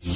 Saudi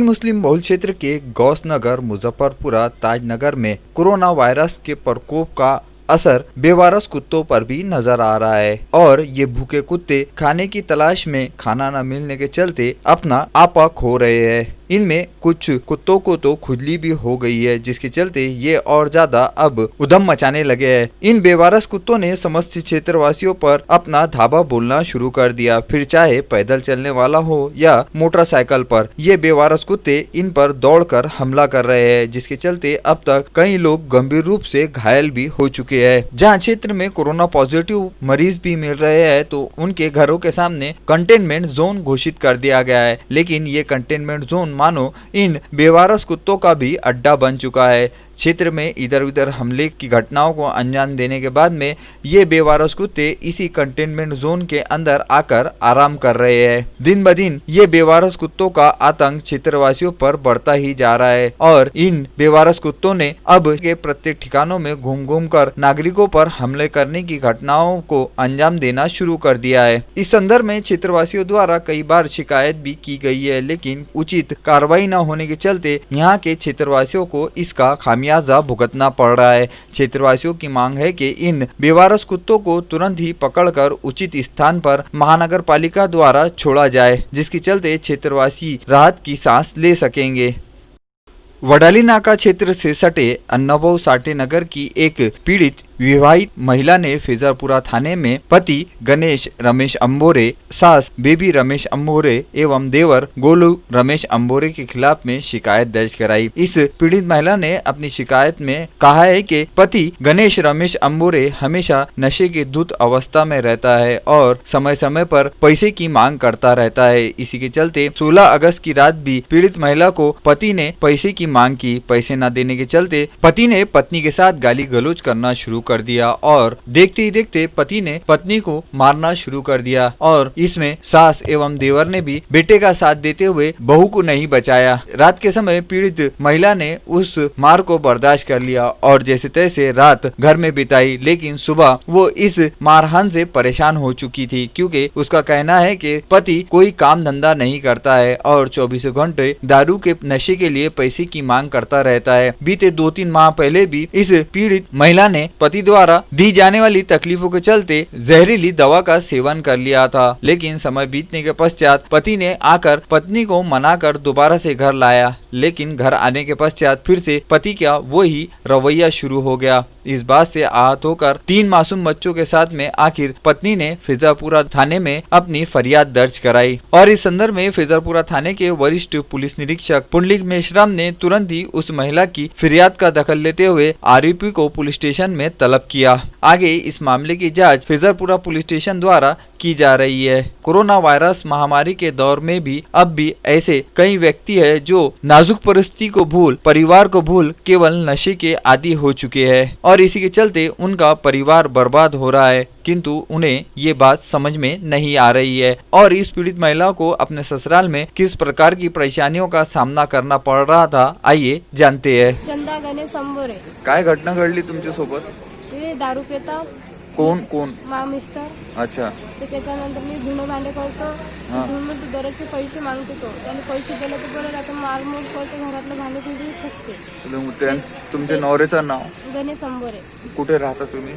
मुस्लिम बहुल क्षेत्र के गौस नगर, मुजफ्फरपुरा, ताजनगर में कोरोना वायरस के प्रकोप का असर बेवारस कुत्तों पर भी नजर आ रहा है और ये भूखे कुत्ते खाने की तलाश में खाना न मिलने के चलते अपना आपा खो रहे हैं। इनमें कुछ कुत्तों को तो खुजली भी हो गई है, जिसके चलते ये और ज्यादा अब उधम मचाने लगे हैं। इन बेवारस कुत्तों ने समस्त क्षेत्रवासियों पर अपना धावा बोलना शुरू कर दिया, फिर चाहे पैदल चलने वाला हो या मोटरसाइकिल पर। ये बेवारस कुत्ते इन पर दौड़कर हमला कर रहे हैं, जिसके चलते अब तक कई लोग गंभीर रूप से घायल भी हो चुके हैं। जहां क्षेत्र में कोरोना पॉजिटिव मरीज भी मिल रहे हैं तो उनके घरों के सामने कंटेनमेंट जोन घोषित कर दिया गया है, लेकिन ये कंटेनमेंट जोन मानो इन बेवारस कुत्तों का भी अड्डा बन चुका है। क्षेत्र में इधर उधर हमले की घटनाओं को अंजाम देने के बाद में ये बेवारस कुत्ते इसी कंटेनमेंट जोन के अंदर आकर आराम कर रहे हैं। दिन ब दिन ये बेवारस कुत्तों का आतंक क्षेत्रवासियों पर बढ़ता ही जा रहा है और इन बेवारस कुत्तों ने अब के प्रत्येक ठिकानों में घूम घूम कर नागरिकों पर हमले करने की घटनाओं को अंजाम देना शुरू कर दिया है। इस संदर्भ में क्षेत्रवासियों द्वारा कई बार शिकायत भी की गई है, लेकिन उचित कार्रवाई न होने के चलते यहाँ के क्षेत्रवासियों को इसका खामियाजा भुगतना पड़ रहा है। क्षेत्रवासियों की मांग है कि इन बेवारस कुत्तों को तुरंत ही पकड़कर उचित स्थान पर महानगर पालिका द्वारा छोड़ा जाए, जिसके चलते क्षेत्रवासी राहत की सांस ले सकेंगे। वडाली नाका क्षेत्र से सटे अन्नाभाऊ साठे नगर की एक पीड़ित विवाहित महिला ने फिजापुरा थाने में पति गणेश रमेश अंबोरे, सास बेबी रमेश अंबोरे एवं देवर गोलू रमेश अंबोरे के खिलाफ में शिकायत दर्ज कराई। इस पीड़ित महिला ने अपनी शिकायत में कहा है कि पति गणेश रमेश अंबोरे हमेशा नशे की धुत अवस्था में रहता है और समय समय पर पैसे की मांग करता रहता है। इसी के चलते 16 अगस्त की रात भी पीड़ित महिला को पति ने पैसे की मांग की। पैसे न देने के चलते पति ने पत्नी के साथ गाली गलौज करना शुरू कर दिया और देखते ही देखते पति ने पत्नी को मारना शुरू कर दिया और इसमें सास एवं देवर ने भी बेटे का साथ देते हुए बहू को नहीं बचाया। रात के समय पीड़ित महिला ने उस मार को बर्दाश्त कर लिया और जैसे तैसे रात घर में बिताई, लेकिन सुबह वो इस मारहान से परेशान हो चुकी थी, क्योंकि उसका कहना है कि पति कोई काम धंधा नहीं करता है और 24 घंटे दारू के नशे के लिए पैसे की मांग करता रहता है। बीते 2-3 माह पहले भी इस पीड़ित महिला ने पति द्वारा दी जाने वाली तकलीफों के चलते जहरीली दवा का सेवन कर लिया था, लेकिन समय बीतने के पश्चात पति ने आकर पत्नी को मनाकर दोबारा से घर लाया, लेकिन घर आने के पश्चात फिर से पति का वही रवैया शुरू हो गया। इस बात से आहत होकर 3 मासूम बच्चों के साथ में आखिर पत्नी ने फिजापुरा थाने में अपनी फरियाद दर्ज कराई और इस संदर्भ में फिजापुरा थाने के वरिष्ठ पुलिस निरीक्षक पुंडलिक मेश्राम ने तुरंत ही उस महिला की फरियाद का दखल लेते हुए आरोपी को पुलिस स्टेशन में तलब किया। आगे इस मामले की जांच फिजापुरा पुलिस स्टेशन द्वारा की जा रही है। कोरोना वायरस महामारी के दौर में भी अब भी ऐसे कई व्यक्ति है जो नाजुक परिस्थिति को भूल, परिवार को भूल केवल नशे के आदी हो चुके हैं और इसी के चलते उनका परिवार बर्बाद हो रहा है, किंतु उन्हें ये बात समझ में नहीं आ रही है और इस पीड़ित महिला को अपने ससुराल में किस प्रकार की परेशानियों का सामना करना पड़ रहा था, आइए जानते हैं। चंदा गणेश अंबोरे। काय घटना घडली तुमच्या सोबत? ते दारू पितात। कोण मा मिस्टर। अच्छा। त्याच्यानंतर मी धुणं भांडे करतो, धुणं दररोजचे पैसे मागतो तो, त्याने पैसे दिले तर बरं, आता मारमोड करतो, घरातलं भांडे फिंडी ठेवते। तुमच्या नवऱ्याचं नाव? गणेश अंबोरे। कुठे राहता तुम्ही?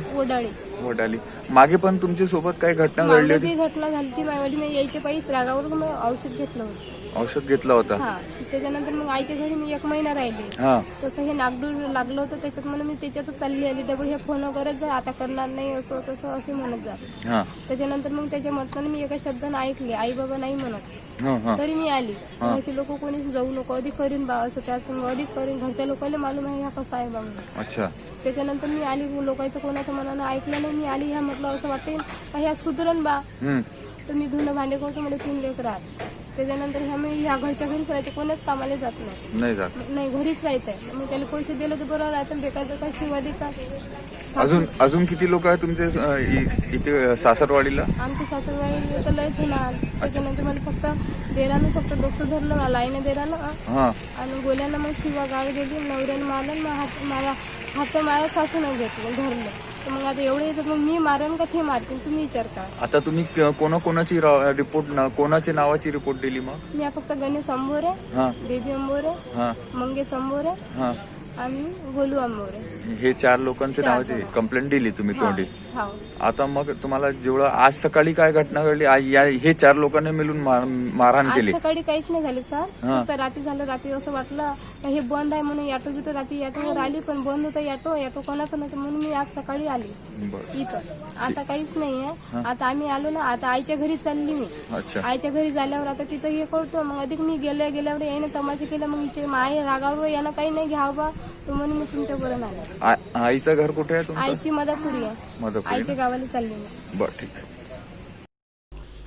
वडाली। मागे पण तुमच्या सोबत काय घटना घडली होती? घटना झाली ती माझ्यावाली, मी यायचे पैसे रागावर मी औषध घेतलं होतं। औषध घेतला होता? हा। त्याच्यानंतर मग आईच्या घरी मी 1 महिना राहिले। तसं हे नागडूर लागलं होतं, त्याच्यात मला मी त्याच्यातच चालली आली, डबल हे फोन करत जा, आता करणार नाही असं तसं असे म्हणत जा। त्याच्यानंतर मग त्याच्या म्हटलं मी एका शब्दाने ऐकले, आई बाबा नाही म्हणत, तरी मी आली। घरचे लोक कोणी जाऊ नको, अधिक करीन बा असं, त्यात अधिक करीन, घरच्या लोकांना मालूम आहे ह्या कसा आहे बा म्हणून। अच्छा। त्याच्यानंतर मी आली, लोकांचं कोणाचं मनानं ऐकलं नाही, मी आली, ह्या म्हटलं असं वाटेल ह्या सुधरण बा, तर मी धुणं भांडे करतो, मला 3 लेकरं आहेत। त्याच्यानंतर ह्या घरच्या घरीच राहते, कोणच कामाला जात नाही नाही घरीच राहते. मग त्याला पैसे दिले तर बरोबर राहतं, बेकार काय शिवा देतात. अजून किती लोक आहेत तुमचे इथे सासरवाडीला? आमच्या सासरवाडीला तर लयच होणार. त्याच्यानंतर मला फक्त देरानं फक्त डोकं धरलं, लाईने देरानं आणि गोल्यानं मग शिवा गाळ गेली, नवऱ्यानं मारलं, मला हात माझ्या सासून घेतलं धरलं. तर मग आता एवढे येतात, मग मी मारेन का ते मारतील तुम्ही विचार करा. आता तुम्ही कोणाची रिपोर्ट, कोणाच्या नावाची रिपोर्ट दिली? मग मी फक्त गणेश अंबोरे, बेबी अंबोरे, मंगेश अंबोरे आणि गोलू अंबोरे, हे 4 लोकांच्या नावाची कंप्लेंट दिली तुम्ही तोंडी. आता मग तुम्हाला जेवढं आज सकाळी काय घटना घडली? हे 4 लोकांनी मिळून मारहाण केली? सकाळी काहीच नाही झाले सर, फक्त रात्री झालं. रात्री असं वाटलं हे बंद आहे म्हणून ऑटो बिटो रात्री ऑटोवर आली, पण बंद होता ऑटो कोणाचं नव्हतं म्हणून मी आज सकाळी आली इथं. आता काहीच नाहीये. आता आम्ही आलो ना, आता आईच्या घरी चालली मी. आईच्या घरी झाल्यावर आता तिथं हे करतो, मग अधिक मी गेल्यावर याने तमाशा केला. मग हिचे माय रागावर यानं काही नाही घ्यावं म्हणून मी तुमच्यापर्यंत आले. आईचं घर कुठे आहे तुमचं? आईची मदापुरी आहे, आईच्या गावाला चालली मी. बरं, ठीक आहे.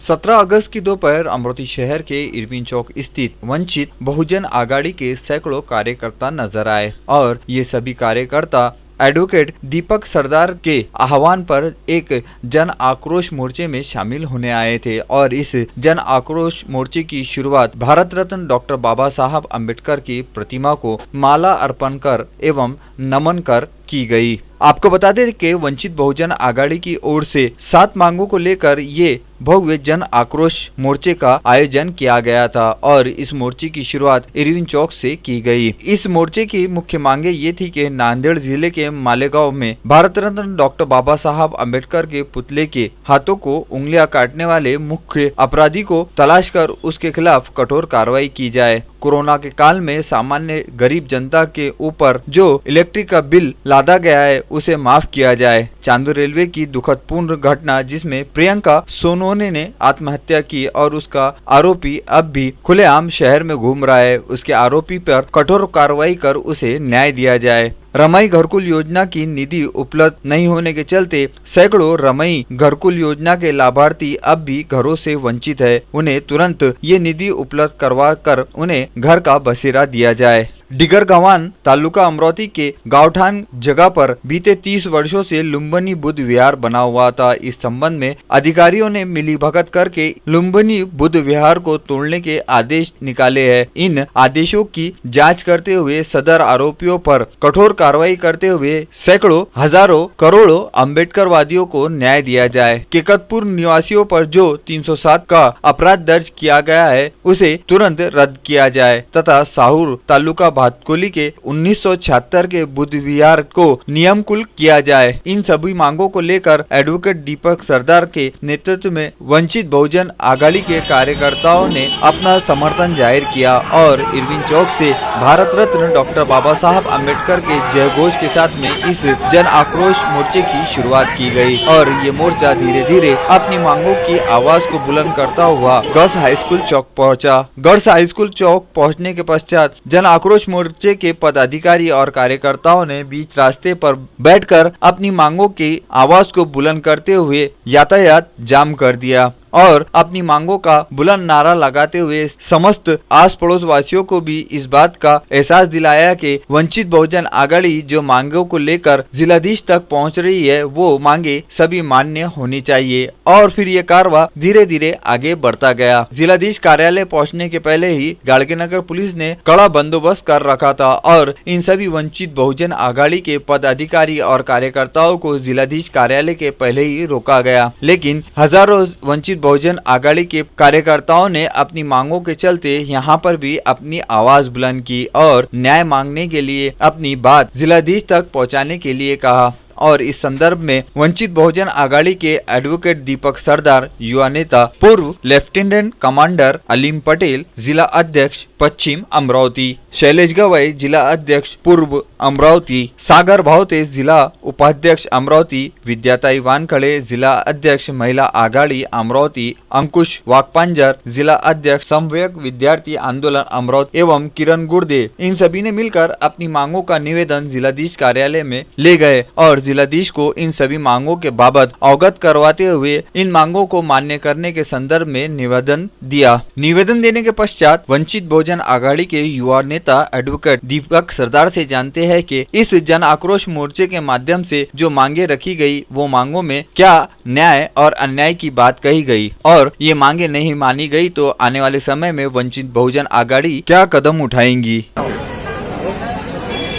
17 अगस्त की दोपहर अमरोती शहर के इरविन चौक स्थित वंचित बहुजन आघाड़ी के सैकड़ों कार्यकर्ता नजर आए और ये सभी कार्यकर्ता एडवोकेट दीपक सरदार के आह्वान पर एक जन आक्रोश मोर्चे में शामिल होने आए थे और इस जन आक्रोश मोर्चे की शुरुआत भारत रत्न डॉक्टर बाबा साहब अम्बेडकर की प्रतिमा को माला अर्पण कर एवं नमन कर की गई। आपको बता दें कि वंचित बहुजन आघाड़ी की ओर से 7 मांगों को लेकर ये भव्य जन आक्रोश मोर्चे का आयोजन किया गया था और इस मोर्चे की शुरुआत इरविन चौक से की गई। इस मोर्चे की मुख्य मांगे ये थी कि नांदेड़ जिले के मालेगांव में भारत रत्न डॉक्टर बाबा साहब अम्बेडकर के पुतले के हाथों को उंगलियां काटने वाले मुख्य अपराधी को तलाश कर उसके खिलाफ कठोर कार्रवाई की जाए। कोरोना के काल में सामान्य गरीब जनता के ऊपर जो इलेक्ट्रिक का बिल लादा गया है उसे माफ किया जाए। चांदू रेलवे की दुखदपूर्ण घटना जिसमें प्रियंका सोनोने ने आत्महत्या की और उसका आरोपी अब भी खुलेआम शहर में घूम रहा है, उसके आरोपी पर कठोर कार्रवाई कर उसे न्याय दिया जाए। रमई घरकुल योजना की निधि उपलब्ध नहीं होने के चलते सैकड़ों रमई घरकुल योजना के लाभार्थी अब भी घरों से वंचित है, उन्हें तुरंत ये निधि उपलब्ध करवा कर उन्हें घर का बसेरा दिया जाए। डिगर गवान तालुका अमरोती के गावठान जगह पर बीते 30 वर्षों से लुम्बिनी बुद्ध विहार बना हुआ था। इस संबंध में अधिकारियों ने मिलीभगत करके लुम्बिनी बुद्ध विहार को तोड़ने के आदेश निकाले हैं। इन आदेशों की जांच करते हुए सदर आरोपियों पर कठोर कार्रवाई करते हुए सैकड़ों हजारों करोड़ों अम्बेडकरवादियों को न्याय दिया जाए। केकतपुर निवासियों पर जो 307 का अपराध दर्ज किया गया है उसे तुरंत रद्द किया जाए तथा साहूर तालुका भातकोली के 1976 के बुद्ध विहार को नियमकुल किया जाए। इन सभी मांगों को लेकर एडवोकेट दीपक सरदार के नेतृत्व में वंचित बहुजन आघाड़ी के कार्यकर्ताओं ने अपना समर्थन जाहिर किया और इरविन चौक से भारत रत्न डॉक्टर बाबा साहब अम्बेडकर के जय घोष के साथ में इस जन आक्रोश मोर्चे की शुरुआत की गई और ये मोर्चा धीरे धीरे अपनी मांगों की आवाज को बुलंद करता हुआ गर्ल्स हाई स्कूल चौक पहुंचा। गर्ल्स हाई स्कूल चौक पहुंचने के पश्चात जन आक्रोश मोर्चे के पदाधिकारी और कार्यकर्ताओं ने बीच रास्ते पर बैठकर अपनी मांगों की आवाज को बुलंद करते हुए यातायात जाम कर दिया और अपनी मांगों का बुलंद नारा लगाते हुए समस्त आस पड़ोस वासियों को भी इस बात का एहसास दिलाया कि वंचित बहुजन आघाड़ी जो मांगों को लेकर जिलाधीश तक पहुंच रही है वो मांगे सभी मान्य होनी चाहिए। और फिर ये कारवां धीरे धीरे आगे बढ़ता गया। जिलाधीश कार्यालय पहुंचने के पहले ही गाड़गेनगर पुलिस ने कड़ा बंदोबस्त कर रखा था और इन सभी वंचित बहुजन आघाड़ी के पदाधिकारी और कार्यकर्ताओं को जिलाधीश कार्यालय के पहले ही रोका गया, लेकिन हजारों वंचित बहुजन आघाड़ी के कार्यकर्ताओं ने अपनी मांगों के चलते यहाँ पर भी अपनी आवाज बुलंद की और न्याय मांगने के लिए अपनी बात जिलाधीश तक पहुँचाने के लिए कहा। और इस संदर्भ में वंचित बहुजन आघाड़ी के एडवोकेट दीपक सरदार, युवा नेता पूर्व लेफ्टिनेंट कमांडर अलीम पटेल, जिला अध्यक्ष पश्चिम अमरावती, शैलेश गवई जिला अध्यक्ष पूर्व अमरावती, सागर भावते जिला उपाध्यक्ष अमरावती, विद्याताई वानखड़े जिला अध्यक्ष महिला आघाड़ी अमरावती, अंकुश वाकपांजर जिला अध्यक्ष समन्वयक विद्यार्थी आंदोलन अमरावती एवं किरण गुर्दे, इन सभी ने मिलकर अपनी मांगों का निवेदन जिलाधीश कार्यालय में ले गए और जिलाधीश को इन सभी मांगों के बाबत अवगत करवाते हुए इन मांगों को मान्य करने के संदर्भ में निवेदन दिया। निवेदन देने के पश्चात वंचित बहुजन आघाड़ी के युवा नेता एडवोकेट दीपक सरदार से जानते हैं कि इस जन आक्रोश मोर्चे के माध्यम से जो मांगे रखी गई वो मांगों में क्या न्याय और अन्याय की बात कही गई और ये मांगे नहीं मानी गई तो आने वाले समय में वंचित बहुजन आघाड़ी क्या कदम उठाएंगी।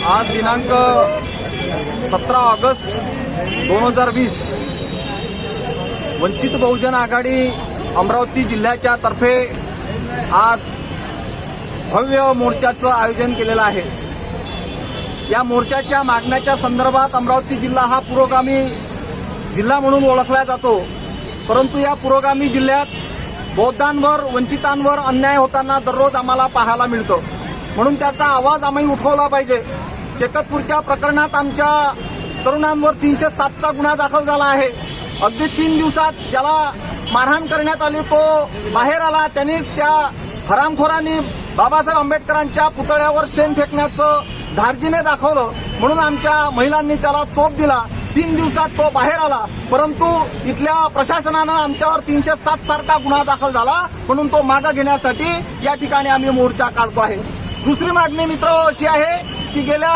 आज दिनांक 17 ऑगस्ट 2020 वंचित बहुजन आघाडी अमरावती जिल्ह्याच्या तर्फे आज भव्य मोर्चाचं आयोजन केलेलं आहे। या मोर्चाच्या मागण्याच्या संदर्भात अमरावती जिल्हा हा पुरोगामी जिल्हा म्हणून ओळखला जातो, परंतु या पुरोगामी जिल्ह्यात बौद्धांवर वंचितांवर अन्याय होताना दररोज आम्हाला पाहायला मिळतो, म्हणून त्याचा आवाज आम्ही उठवला पाहिजे। केकतपूरच्या प्रकरणात आमच्या तरुणांवर 307चा गुन्हा दाखल झाला आहे। अगदी 3 दिवसात ज्याला मारहाण करण्यात आली तो बाहेर आला, त्यांनीच त्या हरामखोरांनी बाबासाहेब आंबेडकरांच्या पुतळ्यावर शेण फेकण्याचं धार्जिने दाखवलं, म्हणून आमच्या महिलांनी त्याला चोप दिला। 3 दिवसात तो बाहेर आला, परंतु इथल्या प्रशासनानं आमच्यावर 307 सारखा गुन्हा दाखल झाला, म्हणून तो मागे घेण्यासाठी या ठिकाणी आम्ही मोर्चा काढतो आहे। दुसरी मागणी मित्र अशी आहे की गेल्या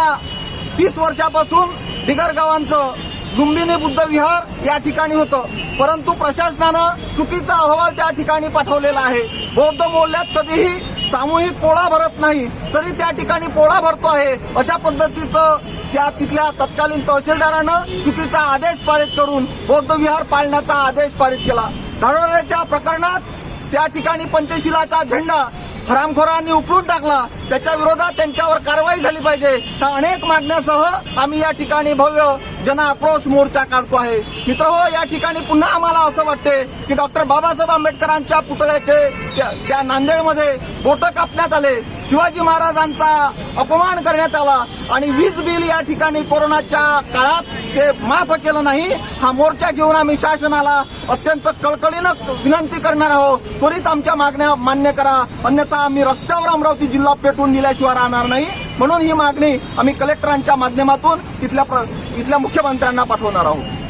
30 वर्षापासून दिगर गावांचं लुंबिनी बुद्ध विहार या ठिकाणी होतं, परंतु प्रशासनानं चुकीचा अहवाल त्या ठिकाणी पाठवलेला आहे। बौद्ध मोहल्ल्यात कधीही सामूहिक पोळा भरत नाही, तरी त्या ठिकाणी पोळा भरतो आहे। अशा पद्धतीचं त्या तिथल्या तत्कालीन तहसीलदारानं चुकीचा आदेश पारित करून बौद्ध विहार पाळण्याचा आदेश पारित केला। धारोड्याच्या प्रकरणात त्या ठिकाणी पंचशिलाचा झेंडा हरामखोरांनी उपळून टाकला, त्याच्या विरोधात त्यांच्यावर कारवाई झाली पाहिजे। या अनेक मागण्यासह आम्ही या ठिकाणी भव्य जन आक्रोश मोर्चा काढतो आहे। मित्रहो, या ठिकाणी पुन्हा आम्हाला असं वाटते की डॉक्टर बाबासाहेब आंबेडकरांच्या पुतळ्याचे त्या नांदेडमध्ये बोटं कापण्यात आले, शिवाजी महाराजांचा अपमान करण्यात आला आणि वीज बिल या ठिकाणी कोरोनाच्या काळात ते माफ केलं नाही। हा मोर्चा घेऊन आम्ही शासनाला अत्यंत कळकळीनं विनंती करणार आहोत, त्वरित आमच्या मागण्या मान्य करा, अन्यथा आम्ही रस्त्यावर अमरावती जिल्हा पेटवून दिल्याशिवाय राहणार नाही। म्हणून ही मागणी आम्ही कलेक्टरांच्या माध्यमातून इथल्या मुख्यमंत्र्यांना पाठवणार आहोत।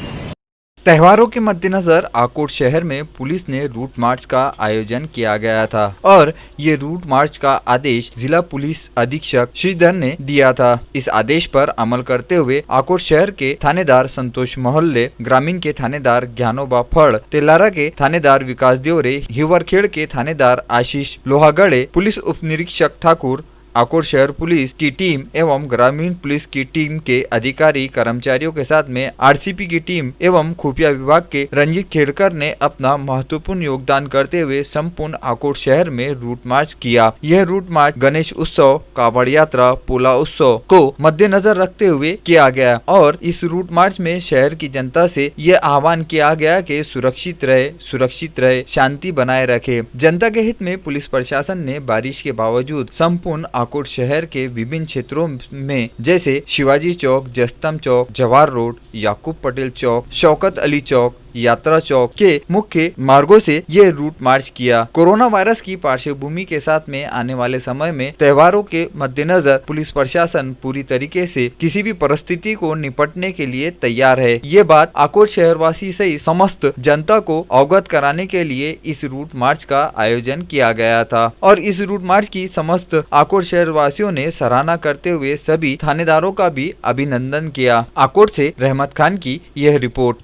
त्योहारों के मद्देनजर आकोट शहर में पुलिस ने रूट मार्च का आयोजन किया गया था और ये रूट मार्च का आदेश जिला पुलिस अधीक्षक श्रीधर ने दिया था। इस आदेश पर अमल करते हुए आकोट शहर के थानेदार संतोष मोहल्ले, ग्रामीण के थानेदार ज्ञानोबा फड़, तेलारा के थानेदार विकास देवरे, हिवरखेड़ के थानेदार आशीष लोहागड़े, पुलिस उप निरीक्षक ठाकुर, आकोट शहर पुलिस की टीम एवं ग्रामीण पुलिस की टीम के अधिकारी कर्मचारियों के साथ में आरसीपी की टीम एवं खुफिया विभाग के रंजीत खेड़कर ने अपना महत्वपूर्ण योगदान करते हुए संपूर्ण आकोट शहर में रूट मार्च किया। यह रूट मार्च गणेश उत्सव, कावड़ यात्रा, पोला उत्सव को मद्देनजर रखते हुए किया गया और इस रूट मार्च में शहर की जनता से यह आह्वान किया गया कि सुरक्षित रहे, शांति बनाए रखे। जनता के हित में पुलिस प्रशासन ने बारिश के बावजूद संपूर्ण आकोट शहर के विभिन्न क्षेत्रों में जैसे शिवाजी चौक, जस्तम चौक, जवाहर रोड, याकूब पटेल चौक, शौकत अली चौक, यात्रा चौक के मुख्य मार्गों से ये रूट मार्च किया। कोरोना वायरस की पार्श्वभूमि के साथ में आने वाले समय में त्योहारों के मद्देनजर पुलिस प्रशासन पूरी तरीके से किसी भी परिस्थिति को निपटने के लिए तैयार है। ये बात आकोट शहरवासी सहित समस्त जनता को अवगत कराने के लिए इस रूट मार्च का आयोजन किया गया था और इस रूट मार्च की समस्त आकोट शहरवासियों ने सराहना करते हुए सभी थानेदारों का भी अभिनंदन किया। आकोट से रहमत खान की यह रिपोर्ट।